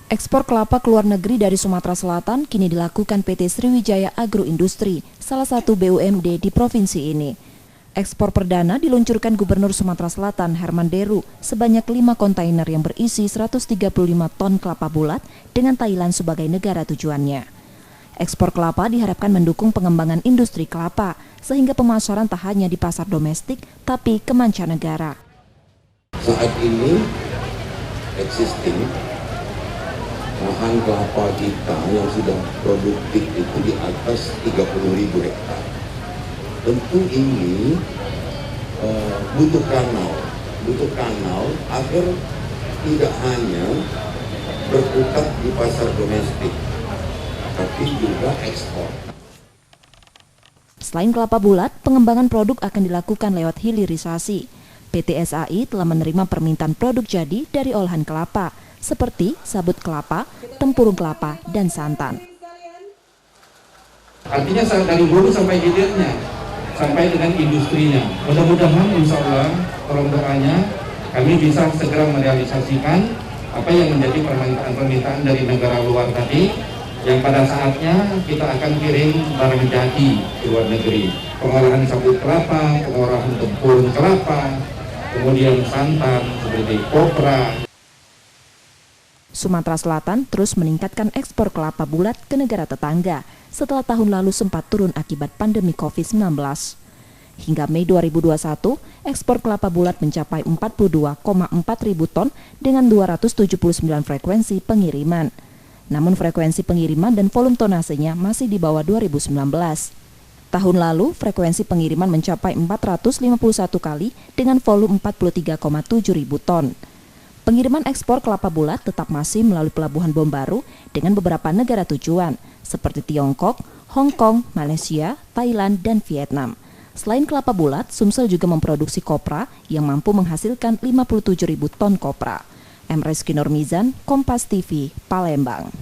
Ekspor kelapa ke luar negeri dari Sumatera Selatan kini dilakukan PT Sriwijaya Agroindustri, salah satu BUMD di provinsi ini. Ekspor perdana diluncurkan Gubernur Sumatera Selatan Herman Deru sebanyak 5 kontainer yang berisi 135 ton kelapa bulat dengan Thailand sebagai negara tujuannya. Ekspor kelapa diharapkan mendukung pengembangan industri kelapa, sehingga pemasaran tak hanya di pasar domestik, tapi ke mancanegara. Saat ini existing lahan kelapa kita yang sudah produktif itu di atas 30.000 hektar. Tentu ini butuh kanal agar tidak hanya berkutat di pasar domestik, tapi juga ekspor. Selain kelapa bulat, pengembangan produk akan dilakukan lewat hilirisasi. PT SAI telah menerima permintaan produk jadi dari olahan kelapa, seperti sabut kelapa, tempurung kelapa, dan santan. Artinya dari hulu sampai hilirnya, sampai dengan industrinya. Mudah-mudahan insya Allah, tolong doanya, kami bisa segera merealisasikan apa yang menjadi permintaan dari negara luar tadi, yang pada saatnya kita akan kirim barang jadi ke luar negeri. Pengolahan sabut kelapa, pengolahan tempurung kelapa, kemudian santan seperti kopra. Sumatera Selatan terus meningkatkan ekspor kelapa bulat ke negara tetangga setelah tahun lalu sempat turun akibat pandemi COVID-19. Hingga Mei 2021, ekspor kelapa bulat mencapai 42,4 ribu ton dengan 279 frekuensi pengiriman. Namun frekuensi pengiriman dan volume tonasenya masih di bawah 2019. Tahun lalu, frekuensi pengiriman mencapai 451 kali dengan volume 43,7 ribu ton. Pengiriman ekspor kelapa bulat tetap masih melalui Pelabuhan Bom Baru dengan beberapa negara tujuan, seperti Tiongkok, Hong Kong, Malaysia, Thailand, dan Vietnam. Selain kelapa bulat, Sumsel juga memproduksi kopra yang mampu menghasilkan 57.000 ton kopra. M. Rizky Nurmizan, Kompas TV, Palembang.